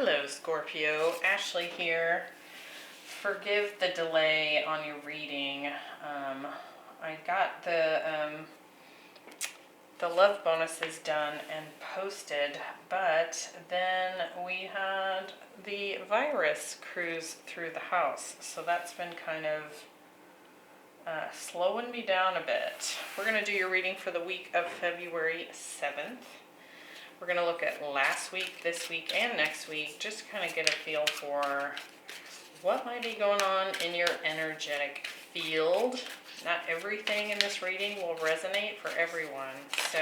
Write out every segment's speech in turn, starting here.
Hello Scorpio, Ashley here. Forgive the delay on your reading. I got the love bonuses done and posted, but then we had the virus cruise through the house, so that's been kind of slowing me down a bit. We're going to do your reading for the week of February 7th. We're going to look at last week, this week, and next week, just to kind of get a feel for what might be going on in your energetic field. Not everything in this reading will resonate for everyone, so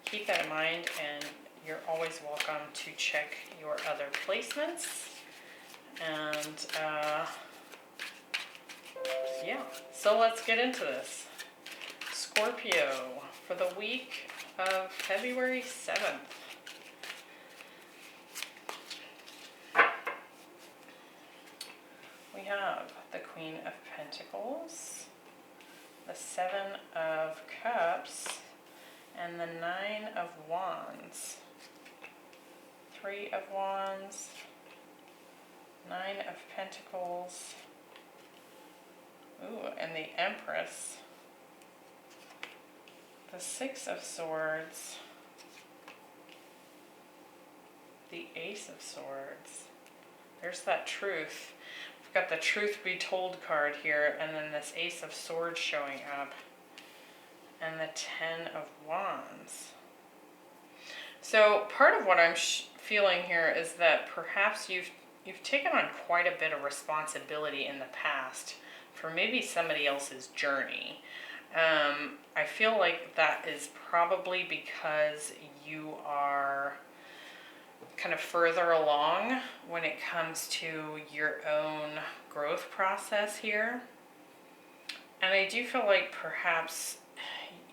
keep that in mind, and you're always welcome to check your other placements. And yeah, so let's get into this. Scorpio, for the week of February 7th. We have the Queen of Pentacles, the Seven of Cups, and the Nine of Wands. Three of Wands, Nine of Pentacles, ooh, and the Empress. The Six of Swords, the Ace of Swords. There's that truth. We've got the Truth Be Told card here, and then this Ace of Swords showing up, and the Ten of Wands. So part of what I'm feeling here is that perhaps you've taken on quite a bit of responsibility in the past for maybe somebody else's journey. I feel like that is probably because you are kind of further along when it comes to your own growth process here. And I do feel like perhaps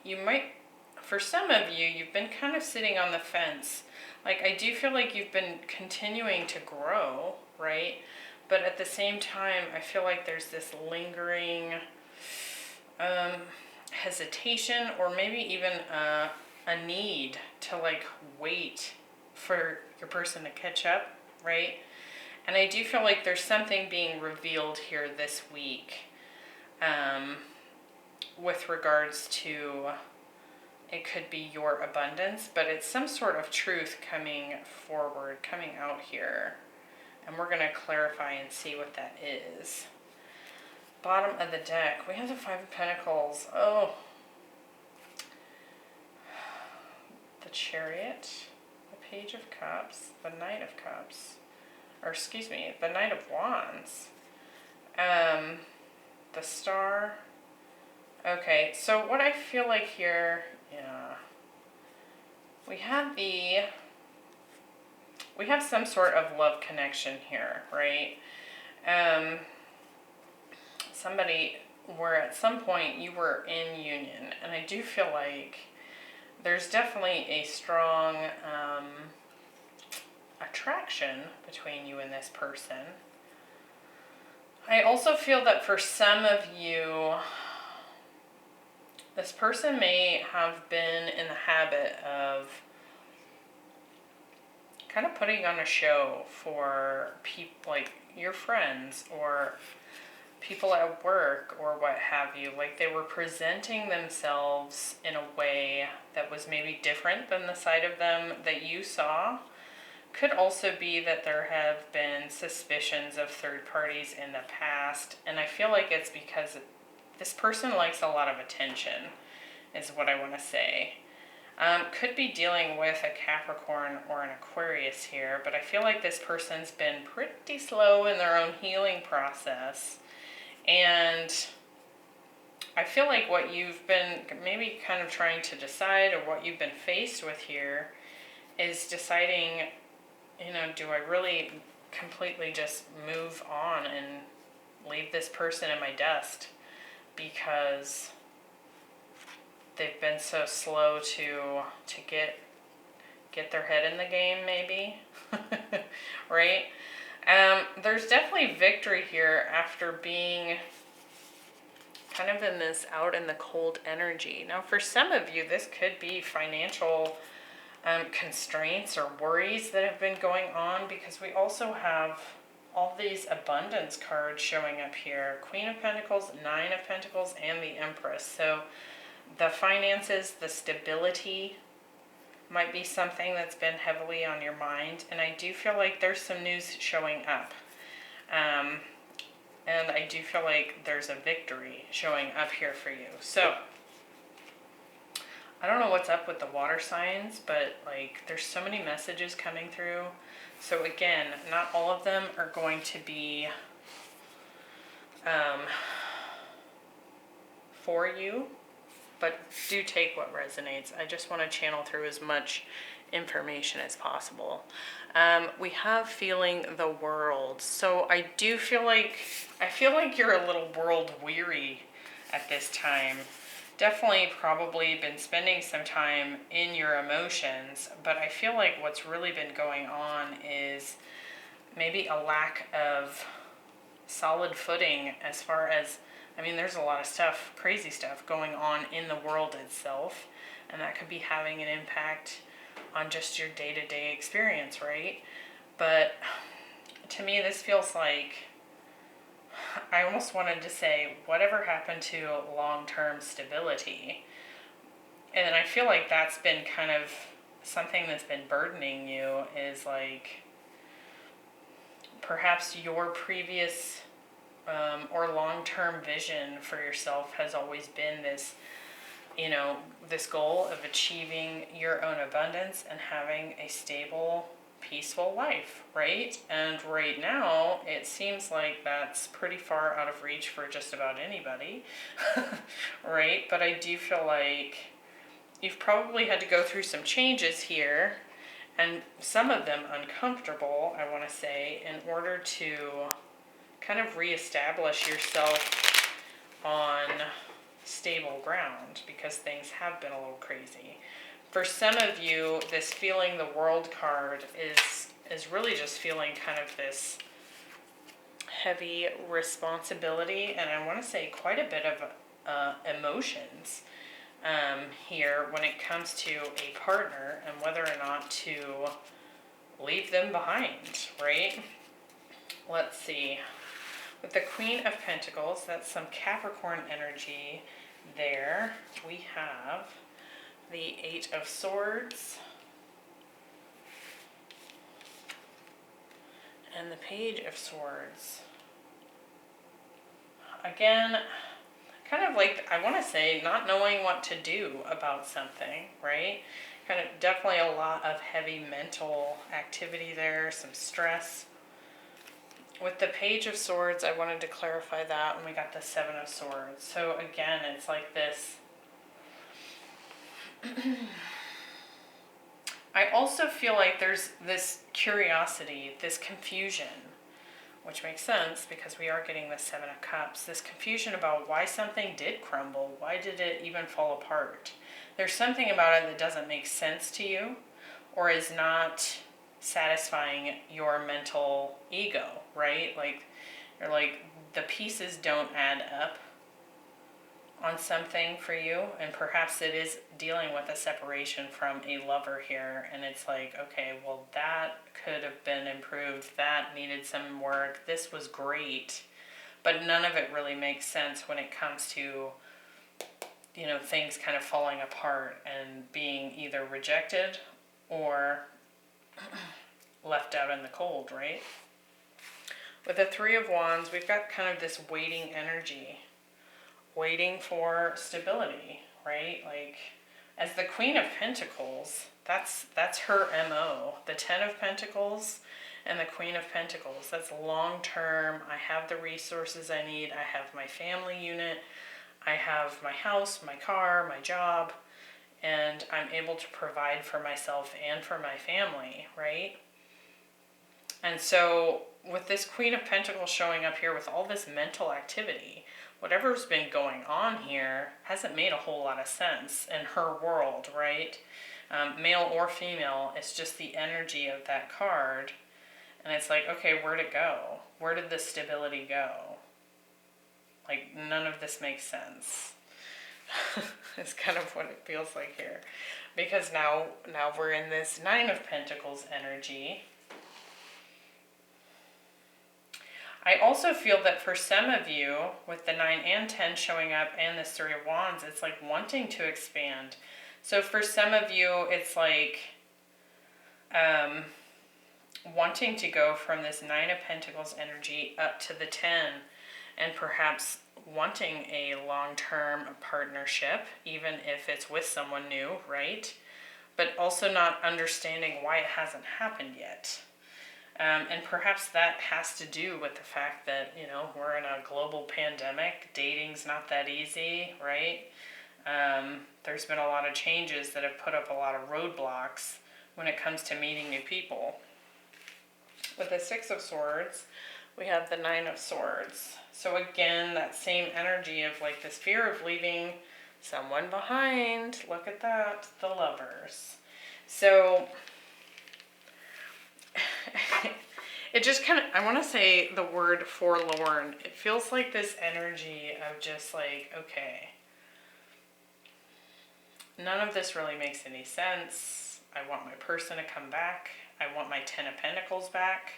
you might, for some of you, you've been kind of sitting on the fence. Like, I do feel like you've been continuing to grow, right? But at the same time, I feel like there's this lingering hesitation, or maybe even a need to like wait for your person to catch up, right? And I do feel like there's something being revealed here this week with regards to, it could be your abundance, but it's some sort of truth coming forward, coming out here. And we're going to clarify and see what that is. Bottom of the deck, we have the Five of Pentacles. Oh, the Chariot, the Page of Cups, the Knight of Cups, or excuse me, the Knight of Wands, the Star. Okay, so what I feel like here, yeah, we have some sort of love connection here, right? Somebody where at some point you were in union, and I do feel like there's definitely a strong attraction between you and this person. I also feel that for some of you, this person may have been in the habit of kind of putting on a show for people, like your friends or people at work or what have you. Like, they were presenting themselves in a way that was maybe different than the side of them that you saw. Could also be that there have been suspicions of third parties in the past, and I feel like it's because this person likes a lot of attention, is what I want to say. Could be dealing with a Capricorn or an Aquarius here, but I feel like this person's been pretty slow in their own healing process. And I feel like what you've been maybe kind of trying to decide, or what you've been faced with here, is deciding, you know, do I really completely just move on and leave this person in my dust because they've been so slow to get their head in the game, maybe, right? There's definitely victory here after being kind of in this out in the cold energy. Now, for some of you, this could be financial constraints or worries that have been going on, because we also have all these abundance cards showing up here. Queen of Pentacles, Nine of Pentacles, and the Empress. So the finances, the stability might be something that's been heavily on your mind. And I do feel like there's some news showing up. And I do feel like there's a victory showing up here for you. So I don't know what's up with the water signs, but like there's so many messages coming through. So again, not all of them are going to be for you, but do take what resonates. I just want to channel through as much information as possible. We have feeling the world. So I feel like you're a little world weary at this time. Definitely probably been spending some time in your emotions, but I feel like what's really been going on is maybe a lack of solid footing as far as, I mean, there's a lot of stuff, crazy stuff going on in the world itself, and that could be having an impact on just your day-to-day experience, right? But to me, this feels like, I almost wanted to say, whatever happened to long-term stability? And I feel like that's been kind of something that's been burdening you, is like perhaps your previous or long-term vision for yourself has always been this, this goal of achieving your own abundance and having a stable, peaceful life, right? And right now, it seems like that's pretty far out of reach for just about anybody, right? But I do feel like you've probably had to go through some changes here, and some of them uncomfortable, I want to say, in order to kind of reestablish yourself on stable ground, because things have been a little crazy. For some of you, this feeling the world card is really just feeling kind of this heavy responsibility, and I want to say quite a bit of emotions here when it comes to a partner and whether or not to leave them behind, right? Let's see. With the Queen of Pentacles, that's some Capricorn energy there. We have the Eight of Swords and the Page of Swords. Again, kind of like, I want to say, not knowing what to do about something, right? Kind of definitely a lot of heavy mental activity there, some stress. With the Page of Swords, I wanted to clarify that when we got the Seven of Swords. So again, it's like this. I also feel like there's this curiosity, this confusion, which makes sense because we are getting the Seven of Cups. This confusion about why something did crumble. Why did it even fall apart? There's something about it that doesn't make sense to you or is not satisfying your mental ego, right? Like, you're like, the pieces don't add up on something for you, and perhaps it is dealing with a separation from a lover here, and it's like, okay, well, that could have been improved, that needed some work, this was great, but none of it really makes sense when it comes to, things kind of falling apart and being either rejected or left out in the cold, right? With the Three of Wands, we've got kind of this waiting energy, waiting for stability, right? Like, as the Queen of Pentacles, that's her MO. The Ten of Pentacles and the Queen of Pentacles, that's long term. I have the resources I need. I have my family unit. I have my house, my car, my job, and I'm able to provide for myself and for my family, right? And so with this Queen of Pentacles showing up here with all this mental activity, whatever's been going on here hasn't made a whole lot of sense in her world, right? Male or female, it's just the energy of that card. And it's like, okay, where'd it go? Where did the stability go? Like, none of this makes sense. is kind of what it feels like here. Because now we're in this Nine of Pentacles energy. I also feel that for some of you, with the 9 and 10 showing up and this 3 of Wands, it's like wanting to expand. So for some of you, it's like wanting to go from this 9 of Pentacles energy up to the 10, and perhaps wanting a long-term partnership, even if it's with someone new, right? But also not understanding why it hasn't happened yet. And perhaps that has to do with the fact that, you know, we're in a global pandemic. Dating's not that easy, right? There's been a lot of changes that have put up a lot of roadblocks when it comes to meeting new people. With the 6 of Swords, we have the 9 of Swords. So again, that same energy of like this fear of leaving someone behind. Look at that, the Lovers. So it just kind of, I want to say the word forlorn. It feels like this energy of just like, okay, none of this really makes any sense. I want my person to come back. I want my 10 of Pentacles back.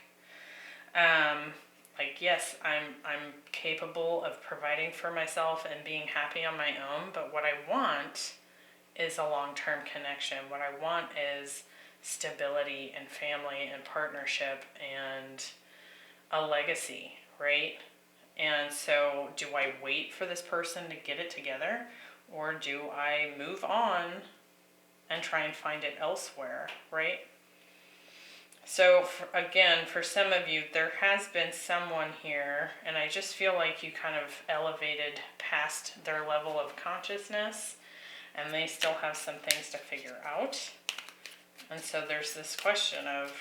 Like, yes, I'm capable of providing for myself and being happy on my own, but what I want is a long-term connection. What I want is stability and family and partnership and a legacy, right? And so do I wait for this person to get it together, or do I move on and try and find it elsewhere, right? So again, for some of you, there has been someone here, and I just feel like you kind of elevated past their level of consciousness, and they still have some things to figure out. And so there's this question of,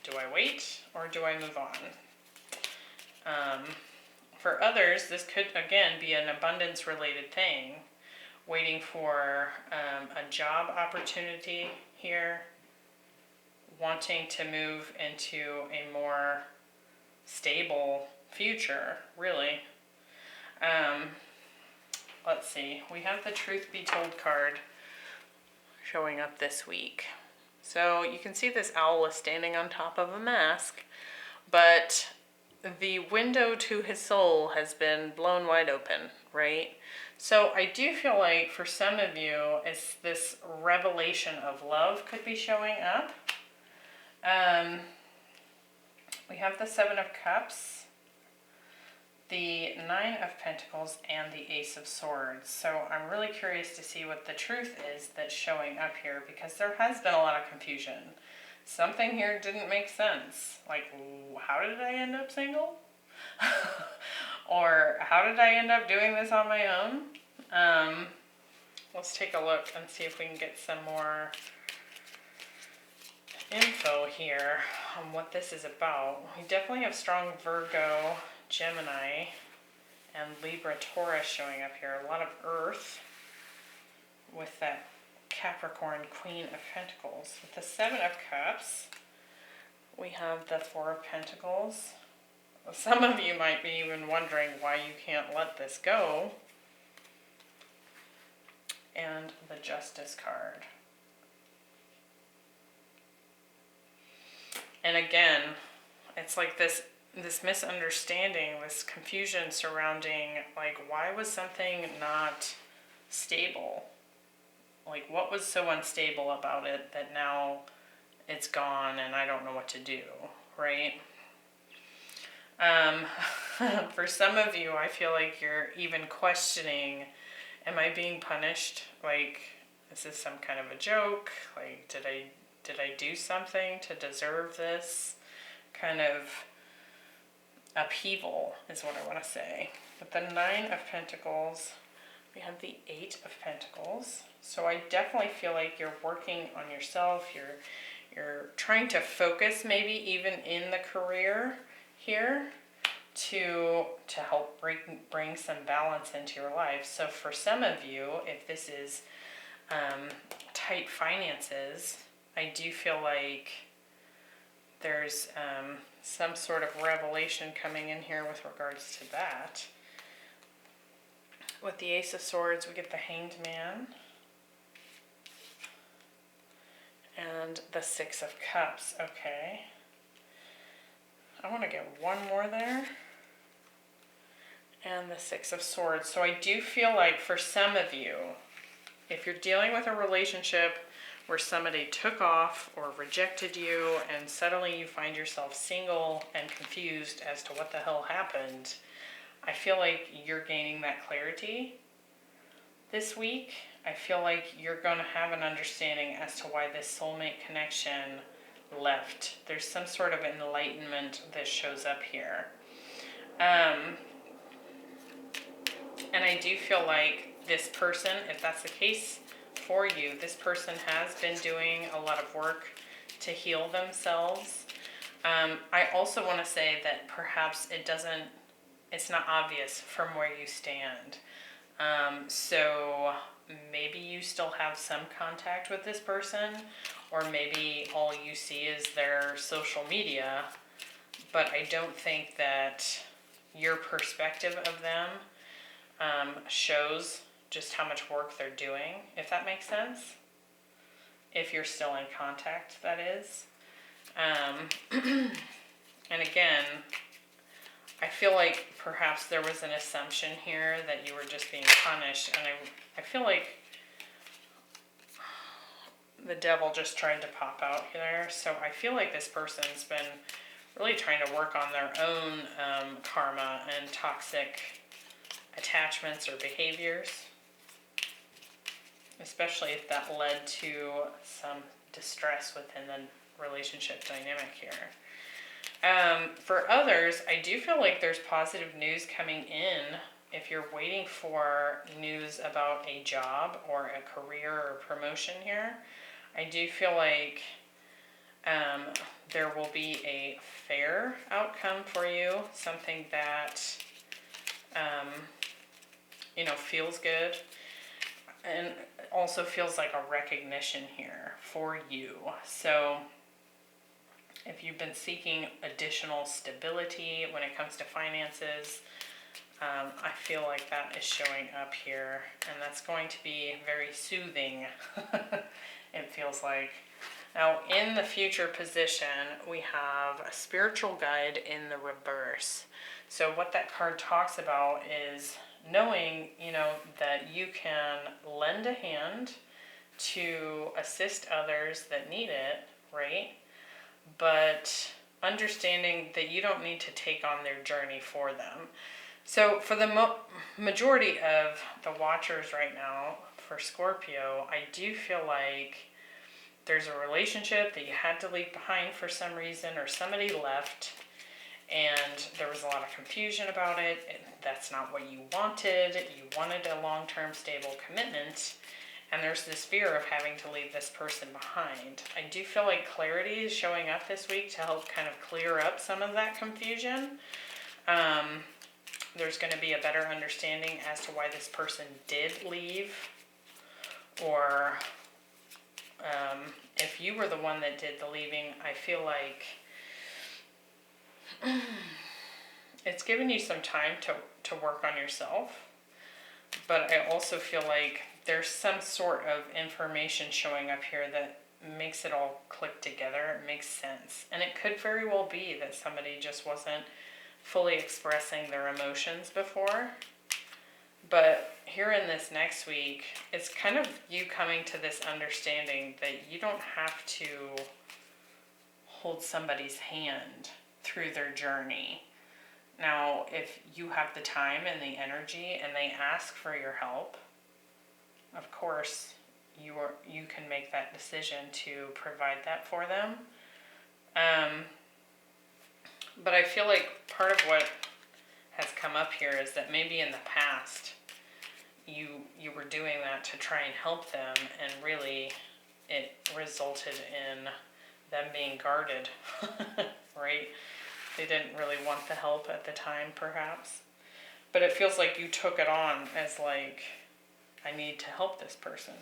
do I wait or do I move on? For others, this could, again, be an abundance-related thing, waiting for a job opportunity here, wanting to move into a more stable future, really. Let's see, we have the Truth Be Told card showing up this week. So you can see this owl is standing on top of a mask, but the window to his soul has been blown wide open, right? So I do feel like for some of you, it's this revelation of love could be showing up. We have the 7 of Cups, the 9 of Pentacles, and the Ace of Swords. So I'm really curious to see what the truth is that's showing up here, because there has been a lot of confusion. Something here didn't make sense. Like, how did I end up single? Or how did I end up doing this on my own? Let's take a look and see if we can get some more info here on what this is about. We definitely have strong Virgo, Gemini, and Libra, Taurus showing up here. A lot of Earth with that Capricorn, Queen of Pentacles. With the 7 of Cups, we have the 4 of Pentacles. Some of you might be even wondering why you can't let this go. And the Justice card. And again, it's like this misunderstanding, this confusion surrounding, like, why was something not stable? Like, what was so unstable about it that now it's gone and I don't know what to do, right? For some of you, I feel like you're even questioning, am I being punished? Like, is this some kind of a joke? Like, did I do something to deserve this kind of upheaval is what I want to say. With the 9 of Pentacles, we have the 8 of Pentacles. So I definitely feel like you're working on yourself. You're trying to focus, maybe even in the career here, to help bring some balance into your life. So for some of you, if this is tight finances, I do feel like there's some sort of revelation coming in here with regards to that. With the Ace of Swords, we get the Hanged Man. And the Six of Cups. Okay. I want to get one more there. And the Six of Swords. So I do feel like for some of you, if you're dealing with a relationship where somebody took off or rejected you and suddenly you find yourself single and confused as to what the hell happened, I feel like you're gaining that clarity this week. I feel like you're going to have an understanding as to why this soulmate connection left. There's some sort of enlightenment that shows up here. And I do feel like this person, if that's the case for you, this person has been doing a lot of work to heal themselves. I also want to say that perhaps it's not obvious from where you stand. So maybe you still have some contact with this person, or maybe all you see is their social media, but I don't think that your perspective of them shows just how much work they're doing, if that makes sense. If you're still in contact, that is. And again, I feel like perhaps there was an assumption here that you were just being punished, and I feel like the devil just tried to pop out there. So I feel like this person's been really trying to work on their own karma and toxic attachments or behaviors, especially if that led to some distress within the relationship dynamic here. For others, I do feel like there's positive news coming in if you're waiting for news about a job or a career or promotion here. I do feel like there will be a fair outcome for you, something that feels good, and also feels like a recognition here for you. So if you've been seeking additional stability when it comes to finances, I feel like that is showing up here, and that's going to be very soothing, it feels like. Now, in the future position, we have a spiritual guide in the reverse. So what that card talks about is knowing, that you can lend a hand to assist others that need it, right? But understanding that you don't need to take on their journey for them. So for the majority of the watchers right now, for Scorpio, I do feel like there's a relationship that you had to leave behind for some reason, or somebody left, and there was a lot of confusion about it. That's not what you wanted. You wanted a long-term stable commitment, and there's this fear of having to leave this person behind. I do feel like clarity is showing up this week to help kind of clear up some of that confusion. There's going to be a better understanding as to why this person did leave, or if you were the one that did the leaving. I feel like it's given you some time to work on yourself, but I also feel like there's some sort of information showing up here that makes it all click together. It makes sense. And it could very well be that somebody just wasn't fully expressing their emotions before. But here in this next week, it's kind of you coming to this understanding that you don't have to hold somebody's hand through their journey. Now, if you have the time and the energy and they ask for your help, of course, you can make that decision to provide that for them. But I feel like part of what has come up here is that maybe in the past you were doing that to try and help them, and really it resulted in them being guarded, right? They didn't really want the help at the time, perhaps. But it feels like you took it on as like, I need to help this person.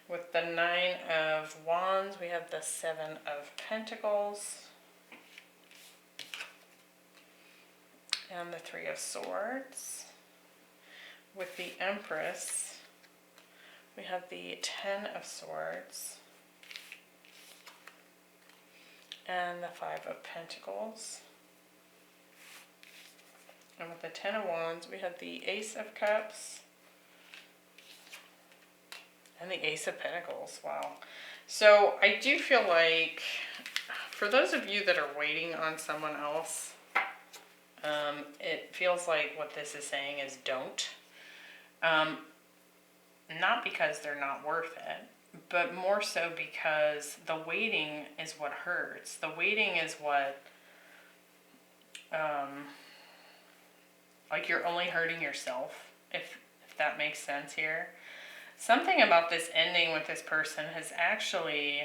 With the 9 of Wands, we have the 7 of Pentacles. And the 3 of Swords. with the Empress, we have the Ten of Swords and the Five of Pentacles. And with the Ten of Wands, we have the Ace of Cups and the Ace of Pentacles. Wow. So I do feel like, for those of you that are waiting on someone else, it feels like what this is saying is don't. Not because they're not worth it, but more so because the waiting is what hurts. The waiting is what, like, you're only hurting yourself, if that makes sense here. Something about this ending with this person has actually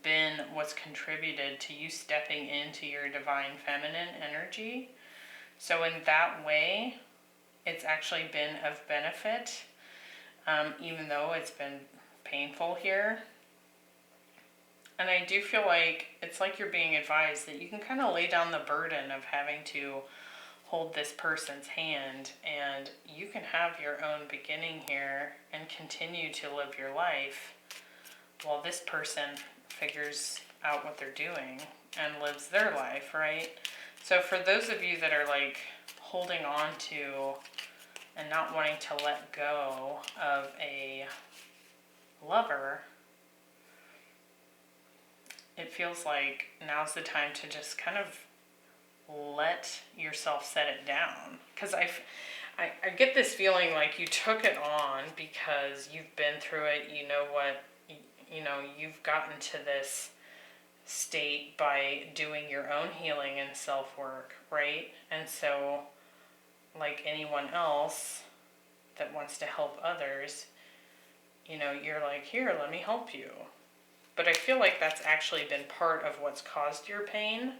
been what's contributed to you stepping into your divine feminine energy. So in that way, it's actually been of benefit, even though it's been painful here. And I do feel like it's like you're being advised that you can kind of lay down the burden of having to hold this person's hand, and you can have your own beginning here and continue to live your life while this person figures out what they're doing and lives their life, right? So for those of you that are like holding on to and not wanting to let go of a lover, it feels like now's the time to just kind of let yourself set it down. Because I get this feeling like you took it on because you've been through it. You know what, you've gotten to this state by doing your own healing and self-work, right? And so, like anyone else that wants to help others, you're like, here, let me help you. But I feel like that's actually been part of what's caused your pain,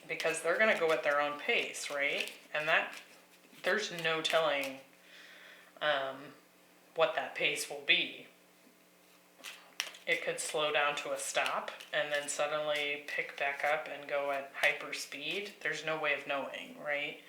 because they're going to go at their own pace, right? And that, there's no telling what that pace will be. It could slow down to a stop and then suddenly pick back up and go at hyper speed. There's no way of knowing, right?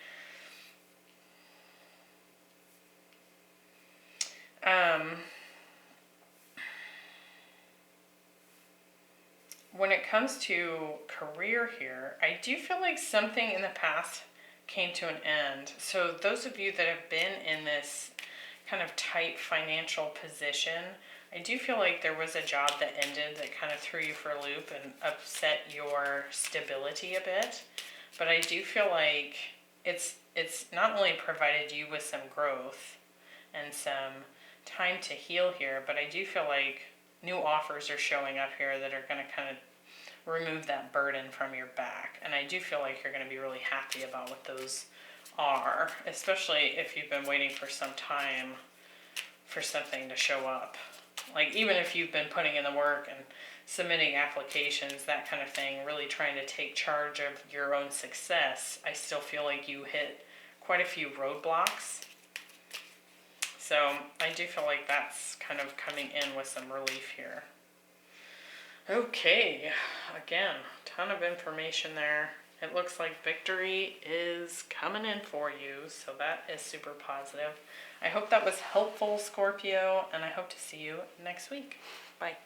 When it comes to career here, I do feel like something in the past came to an end. So those of you that have been in this kind of tight financial position, I do feel like there was a job that ended that kind of threw you for a loop and upset your stability a bit. But I do feel like it's not only provided you with some growth and some time to heal here, but I do feel like new offers are showing up here that are going to kind of remove that burden from your back. And I do feel like you're going to be really happy about what those are, especially if you've been waiting for some time for something to show up. Like, even if you've been putting in the work and submitting applications, that kind of thing, really trying to take charge of your own success, I still feel like you hit quite a few roadblocks. So I do feel like that's kind of coming in with some relief here. Okay, again, ton of information there. It looks like victory is coming in for you, so that is super positive. I hope that was helpful, Scorpio, and I hope to see you next week. Bye.